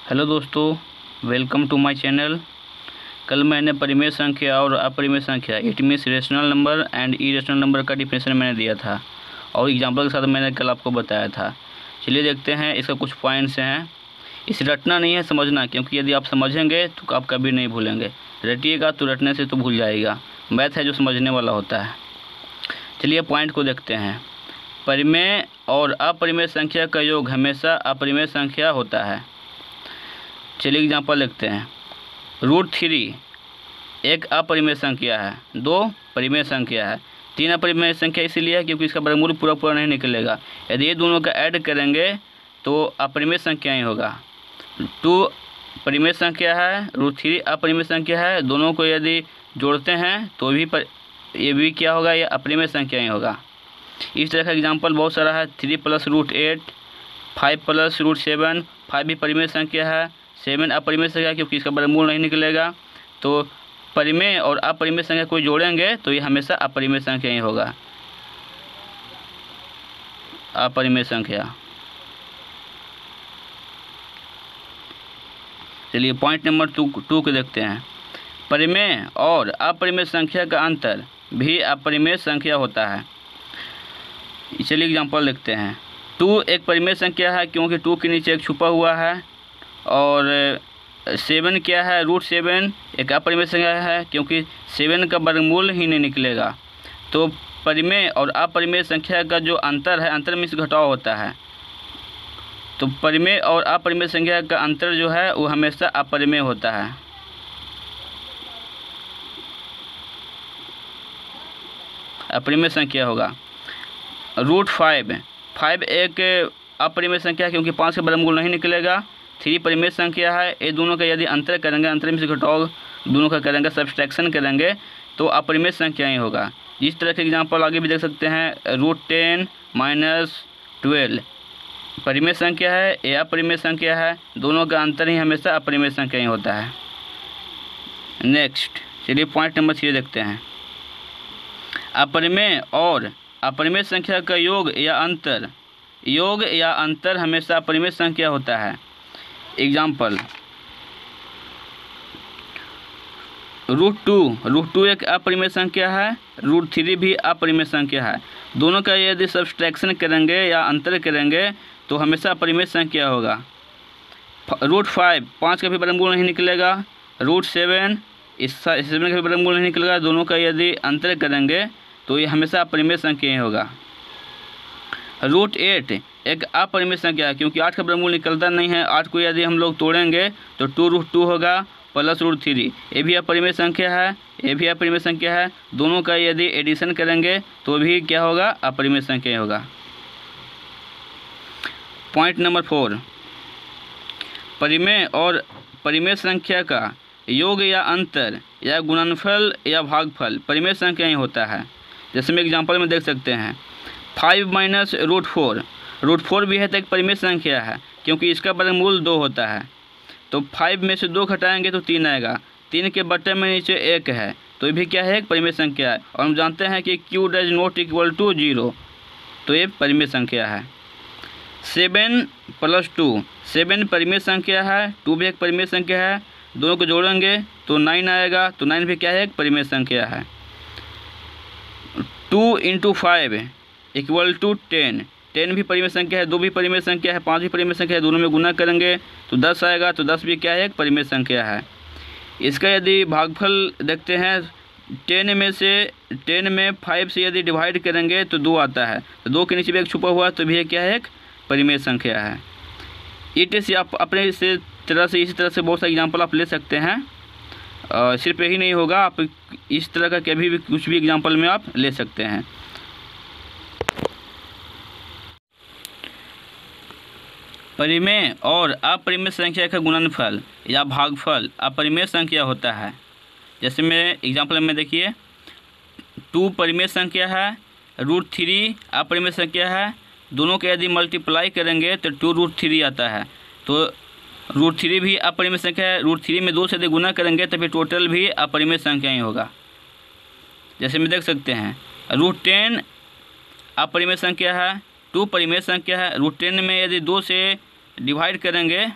Hello दोस्तों, welcome to my channel. कल मैंने परिमेय संख्या और अपरिमेय संख्या it means rational number and irrational number का डिफिनेशन मैंने दिया था और एग्जांपल के साथ मैंने कल आपको बताया था। चलिए देखते हैं, इसका कुछ पॉइंट्स हैं। इसे रटना नहीं है, समझना, क्योंकि यदि आप समझेंगे तो आप कभी नहीं भूलेंगे। रटिएगा तो रटने से तो भूल जाएगा। मैथ है जो समझने वाला होता है। चलिए पॉइंट को देखते हैं। परिमेय और अपरिमेय संख्या का योग हमेशा अपरिमेय संख्या होता है। चलिए एग्जांपल लिखते हैं। √3 एक अपरिमेय संख्या है, 2 परिमेय संख्या है, 3 अपरिमेय संख्या इसीलिए है क्योंकि इसका वर्गमूल पूरा पूरा नहीं निकलेगा। यदि ये दोनों का ऐड करेंगे तो अपरिमेय संख्या ही होगा। 2 परिमेय संख्या है, √3 अपरिमेय संख्या है। दोनों को यदि जोड़ते हैं तो ये भी क्या होगा, ये अपरिमेय संख्या ही होगा। इस तरह का एग्जाम्पल बहुत सारा है। 3 + √8, 5 + √7, 5 भी परिमेय संख्या है, 7 अपरिमेय संख्या है क्योंकि इसका वर्गमूल नहीं निकलेगा। तो परिमेय और अपरिमेय संख्या को जोड़ेंगे तो ये हमेशा अपरिमेय संख्या ही होगा। अपरिमेय संख्या। चलिए पॉइंट नंबर 2 को देखते हैं। परिमेय और अपरिमेय संख्या का अंतर भी अपरिमेय संख्या होता है। चलिए एग्जांपल देखते हैं। 2 एक परिमेय संख्या है क्योंकि 2 के नीचे एक छुपा हुआ है, और 7 क्या है, √7 एक अपरिमेय संख्या है क्योंकि 7 का वर्गमूल ही नहीं निकलेगा। तो परिमेय और अपरिमेय संख्या का जो अंतर है, अंतर में से घटाव होता है। तो परिमेय और अपरिमेय संख्या का अंतर जो है वो हमेशा अपरिमेय होता है। अपरिमेय संख्या होगा। √5 एक अपरिमेय संख्या है क्योंकि 5 का वर्गमूल नहीं निकलेगा। 3 परिमेय संख्या है। ये दोनों का यदि अंतर करेंगे, अंतर में से घटाव दोनों का करेंगे, सब्सट्रैक्शन करेंगे तो अपरिमेय संख्या ही होगा। इस तरह के एग्जांपल आगे भी देख सकते हैं। √10 - 12 परिमेय संख्या है या अपरिमेय संख्या है, दोनों का अंतर ही हमेशा अपरिमेय संख्या ही होता है। नेक्स्ट चलिए पॉइंट नंबर 3 देखते हैं। अपरिमेय और अपरिमेय संख्या का योग या अंतर हमेशा अपरिमेय संख्या होता है। एग्जाम्पल √2 एक अपरिमेय संख्या है, √3 भी अपरिमेय संख्या है। दोनों का यदि सब्सट्रैक्शन करेंगे या अंतर करेंगे तो हमेशा अपरिमेय संख्या होगा। √5 5 का भी वर्गमूल नहीं निकलेगा। √7 इस 7 का भी वर्गमूल नहीं निकलेगा। दोनों का यदि अंतर करेंगे तो ये हमेशा अपरिमेय संख्या ही होगा। √8 एक अपरिमेय संख्या है क्योंकि 8 का वर्गमूल निकलता नहीं है। 8 को यदि हम लोग तोड़ेंगे तो 2√2 होगा प्लस √3। ये भी अपरिमेय संख्या है, ये भी अपरिमेय संख्या है। दोनों का यदि एडिशन करेंगे तो भी क्या होगा, अपरिमेय संख्या होगा। पॉइंट नंबर 4, परिमेय और परिमेय संख्या का योग या अंतर या गुणनफल या भागफल परिमेय संख्या ही होता है। जैसे हम एग्जाम्पल में देख सकते हैं। 5 - √4 भी है तो एक परिमेय संख्या है क्योंकि इसका वर्गमूल 2 होता है। तो 5 में से 2 घटाएंगे तो 3 आएगा। 3 के बट्टे में नीचे 1 है तो ये भी क्या है, एक परिमेय संख्या है। और हम जानते हैं कि Q ≠ 0 तो ये परिमेय संख्या है। 7 + 2 7 परिमेय संख्या है, 2 भी एक परिमेय संख्या है। दोनों को जोड़ेंगे तो 9 आएगा, तो 9 भी क्या है, एक परिमेय संख्या है। 2 × 5 = 10 10 भी परिमेय संख्या है, 2 भी परिमेय संख्या है, 5 भी परिमेय संख्या है। दोनों में गुना करेंगे तो 10 आएगा, तो 10 भी क्या है, एक परिमेय संख्या है। इसका यदि भागफल देखते हैं, 10 में 5 से यदि डिवाइड करेंगे तो 2 आता है। तो 2 के नीचे भी एक छुपा हुआ है तो भी क्या है, एक परिमेय संख्या है। से आप अपने इसी तरह से बहुत सारे एग्जाम्पल आप ले सकते हैं। सिर्फ यही नहीं होगा, आप इस तरह का कभी भी कुछ भी एग्जाम्पल में आप ले सकते हैं। परिमेय और अपरिमेय संख्या का गुणनफल या भागफल अपरिमेय संख्या होता है। जैसे मेरे एग्जाम्पल में देखिए, 2 परिमेय संख्या है, √3 अपरिमेय संख्या है। दोनों के यदि मल्टीप्लाई करेंगे तो 2√3 आता है। तो √3 भी अपरिमेय संख्या है। √3 में 2 से यदि गुना करेंगे तो फिर टोटल भी अपरिमेय संख्या ही होगा। जैसे में देख सकते हैं, √10 अपरिमेय संख्या है, 2 परिमेय संख्या है। √10 में यदि 2 से डिवाइड करेंगे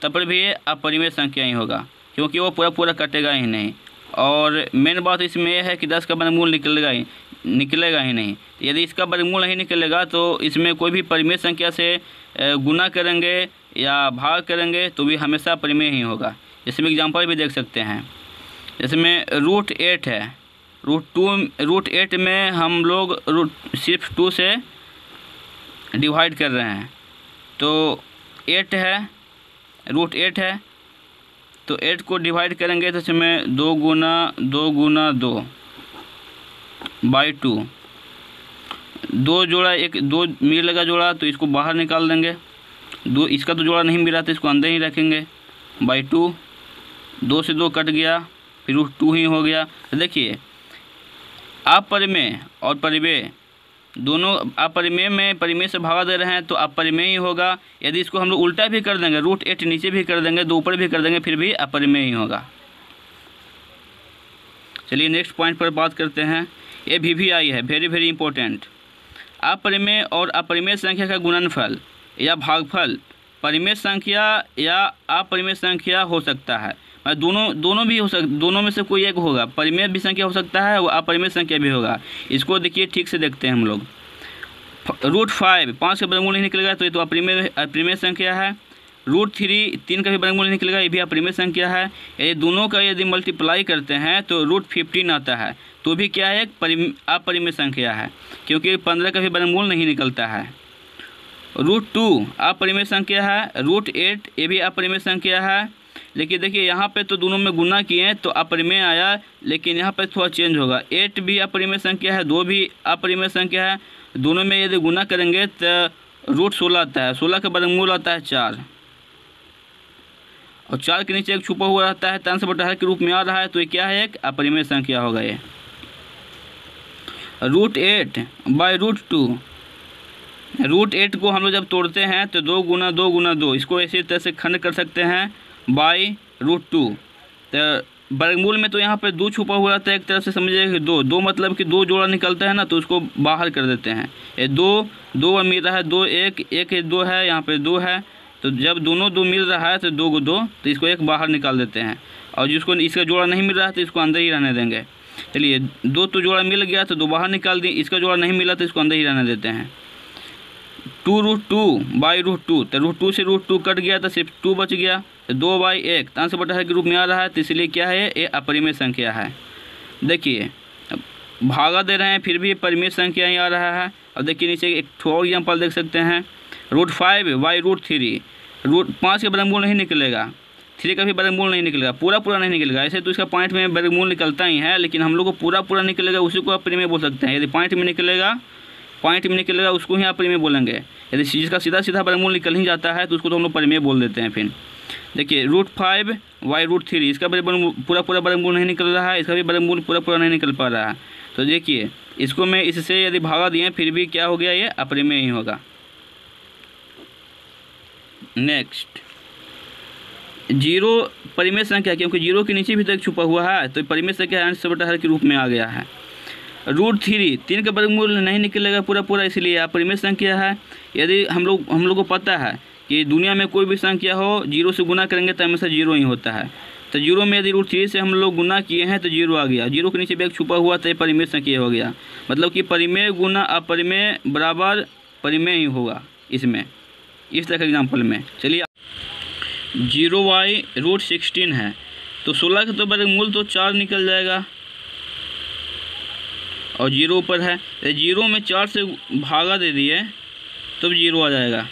तब पर भी ये अपरिमेय संख्या ही होगा, क्योंकि वो पूरा पूरा कटेगा ही नहीं। और मेन बात इसमें यह है कि 10 का वर्गमूल निकलेगा ही नहीं। यदि इसका वर्गमूल नहीं निकलेगा तो इसमें कोई भी परिमेय संख्या से गुना करेंगे या भाग करेंगे तो भी हमेशा परिमेय ही होगा। जैसे में एग्जांपल भी देख सकते हैं, जैसे में √8 है, √8 में हम लोग सिर्फ 2 से डिवाइड कर रहे हैं, तो 8 है, √8 है, तो 8 को डिवाइड करेंगे तो इसमें 2 गुना 2 बाई 2, 2 जोड़ा 2 मिलेगा जोड़ा, तो इसको बाहर निकाल देंगे। 2 इसका तो जोड़ा नहीं मिला तो इसको अंदर ही रखेंगे, बाई 2, 2 से 2 कट गया, फिर √2 ही हो गया। तो देखिए अपरिमेय और परिमेय दोनों, अपरिमेय में परिमेय से भागा दे रहे हैं तो अपरिमेय ही होगा। यदि इसको हम लोग उल्टा भी कर देंगे, √8 नीचे भी कर देंगे, 2 ऊपर भी कर देंगे, फिर भी अपरिमेय ही होगा। चलिए नेक्स्ट पॉइंट पर बात करते हैं। ये VVI है, वेरी वेरी इंपॉर्टेंट। अपरिमेय और अपरिमेय संख्या का गुणनफल या भागफल परिमेय संख्या या अपरिमेय संख्या हो सकता है। दोनों भी हो दोनों में से कोई एक होगा। परिमेय भी संख्या हो सकता है और अपरिमेय संख्या भी होगा। इसको देखिए ठीक से देखते हैं हम लोग। √5 5 का वर्गमूल नहीं निकलेगा तो ये तो अपरिमेय संख्या है। √3 3 का भी वर्गमूल नहीं निकलेगा, ये भी अपरिमेय संख्या है। ये दोनों का यदि मल्टीप्लाई करते हैं तो √15 आता है, तो भी क्या है, एक अपरिमेय संख्या है, क्योंकि 15 का भी वर्गमूल नहीं निकलता है। √2 अपरिमेय संख्या है। √8 ये भी अपरिमेय संख्या है। लेकिन देखिए यहाँ पे तो दोनों में गुना किए तो अपरिमेय आया, लेकिन यहाँ पे थोड़ा चेंज होगा। 8 भी अपरिमेय संख्या है, 2 भी अपरिमेय संख्या है। दोनों में यदि गुना करेंगे तो √16 आता है, 16 का वर्गमूल आता है 4, और 4 के नीचे एक छुपा हुआ रहता है, tan/हर के रूप में आ रहा है, तो ये क्या है, एक अपरिमेय संख्या होगा ये। √8 बाई √2, √8 को हम लोग जब तोड़ते हैं तो 2 गुना 2, इसको ऐसे तरह से खंड कर सकते हैं, बाई √2। तो वर्गमूल में तो यहाँ पे 2 छुपा हुआ रहता है, एक तरह से समझिए कि 2 मतलब कि 2 जोड़ा निकलता है ना, तो उसको बाहर कर देते हैं। ये 2 मिल रहा है, 2 1 2 है, यहाँ पे 2 है, तो जब दोनों 2 मिल रहा है तो 2 को 2, तो इसको एक बाहर निकाल देते हैं। और जिसको इसका जोड़ा नहीं मिल रहा है तो इसको अंदर ही रहने देंगे। चलिए 2 तो जोड़ा मिल गया तो 2 बाहर निकाल दी, इसका जोड़ा नहीं मिला तो इसको अंदर ही रहने देते हैं। 2√2 बाई √2, तो √2 से √2 कट गया तो सिर्फ 2 बच गया, तो 2/1 tan/हर के रूप में आ रहा है, तो इसलिए क्या है, ये अपरिमेय संख्या है। देखिए भागा दे रहे हैं फिर भी परिमेय संख्या ही आ रहा है। और देखिए नीचे एक और एग्जाम्पल देख सकते हैं, √5 बाई √3, 5 का वर्गमूल नहीं निकलेगा, 3 का भी वर्गमूल नहीं निकलेगा, पूरा नहीं निकलेगा। ऐसे तो इसका पॉइंट में वर्गमूल निकलता ही है, लेकिन हम लोग को पूरा निकलेगा उसी को अपरिमेय बोल सकते हैं। यदि पॉइंट में निकलेगा उसको ही अपरिमेय बोलेंगे। यदि जिसका सीधा वर्गमूल निकल ही जाता है तो उसको तो हम लोग परिमेय बोल देते हैं। फिर देखिए √5 बाई √3, इसका पूरा वर्गमूल नहीं निकल रहा है, इसका भी वर्गमूल पूरा नहीं निकल पा रहा है। तो देखिए इसको मैं इससे यदि भागा दिए फिर भी क्या हो गया, ये अपरिमेय ही होगा। नेक्स्ट 0 परिमेय संख्या, क्योंकि 0 के नीचे भी तो एक छुपा हुआ है, तो परिमेय संख्या अंश/हर के रूप में आ गया है। √3 3 का वर्गमूल नहीं निकलेगा पूरा, इसलिए अपरिमेय संख्या है। यदि हम लोग को पता है कि दुनिया में कोई भी संख्या हो 0 से गुना करेंगे तो हमेशा 0 ही होता है, तो 0 में यदि √3 से हम लोग गुना किए हैं तो 0 आ गया, 0 के नीचे भी एक छुपा हुआ तो ये परिमेय संख्या हो गया। मतलब कि परिमेय गुना अपरिमेय बराबर परिमेय ही होगा इसमें, इस तरह के एग्जाम्पल में। चलिए 0/√16 है, तो 16 का तो वर्गमूल तो 4 निकल जाएगा, और 0 ऊपर है, 0 में 4 से भागा दे दिए तो 0 आ जाएगा,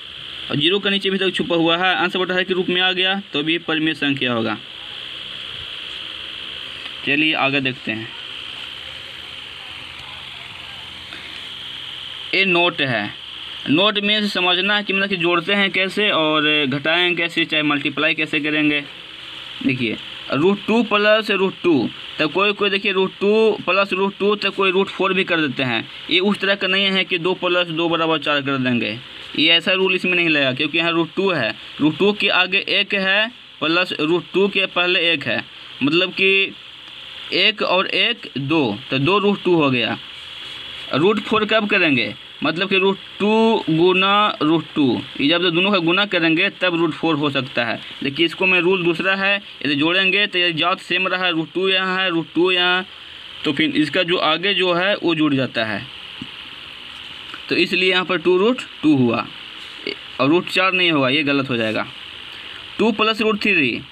और 0 का नीचे भी तक छुपा हुआ है, अंश/हर के रूप में आ गया, तो भी परिमेय संख्या होगा। चलिए आगे देखते हैं। ये नोट है, नोट में से समझना है कि मतलब कि जोड़ते हैं कैसे और घटाएं कैसे, चाहे मल्टीप्लाई कैसे करेंगे। देखिए √2 प्लस √2, तो कोई देखिए √2 प्लस √2 तो कोई √4 भी कर देते हैं। ये उस तरह का नहीं है कि 2 + 2 = 4 कर देंगे, ये ऐसा रूल इसमें नहीं लगा, क्योंकि यहाँ √2 है, √2 के आगे 1 है प्लस √2 के पहले 1 है, मतलब कि 1 और 1 2, तो 2 √2 हो गया। √4 कब करेंगे, मतलब कि √2 गुना √2, ये जब दोनों का गुना करेंगे तब √4 हो सकता है। लेकिन इसको मैं रूल दूसरा है, यदि जोड़ेंगे तो ये जात सेम रहा, √2 यहाँ है, √2 यहाँ, तो फिर इसका जो आगे जो है वो जुड़ जाता है, तो इसलिए यहाँ पर 2√2 हुआ और √4 नहीं होगा, ये गलत हो जाएगा। 2 + √3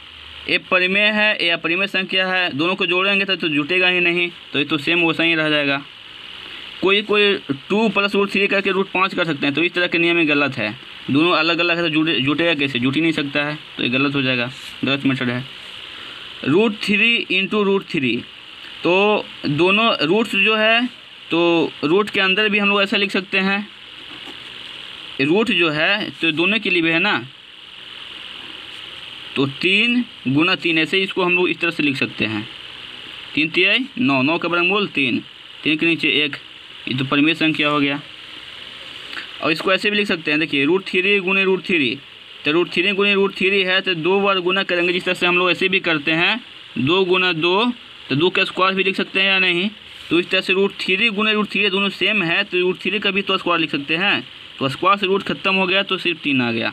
ये परिमेय है या परिमेय संख्या है, दोनों को जोड़ेंगे तो जुटेगा ही नहीं, तो ये तो सेम वैसा ही रह जाएगा। कोई 2 + √3 करके √5 कर सकते हैं, तो इस तरह के नियम में गलत है। दोनों अलग अलग है तो जुटेगा कैसे, जुट ही नहीं सकता है, तो ये गलत हो जाएगा, गलत मेथड है। √3 × √3, तो दोनों रूट्स जो है तो रूट के अंदर भी हम लोग ऐसा लिख सकते हैं, रूट जो है तो दोनों के लिए भी है ना, तो 3 × 3 ऐसे इसको हम लोग इस तरह से लिख सकते हैं। 3 × 9, 9 का वर्गमूल 3, 3 के नीचे 1, ये तो परिमेय संख्या हो गया। और इसको ऐसे भी लिख सकते हैं, देखिए √3 × √3, तो √3 × √3 है तो 2 बार गुना करेंगे, जिस तरह से हम लोग ऐसे भी करते हैं 2 × 2, तो 2 का स्क्वायर भी लिख सकते हैं या नहीं, तो इस तरह से √3 × √3 दोनों सेम है, तो √3 का भी तो स्क्वायर लिख सकते हैं, तो स्क्वायर से रूट खत्म हो गया तो सिर्फ 3 आ गया।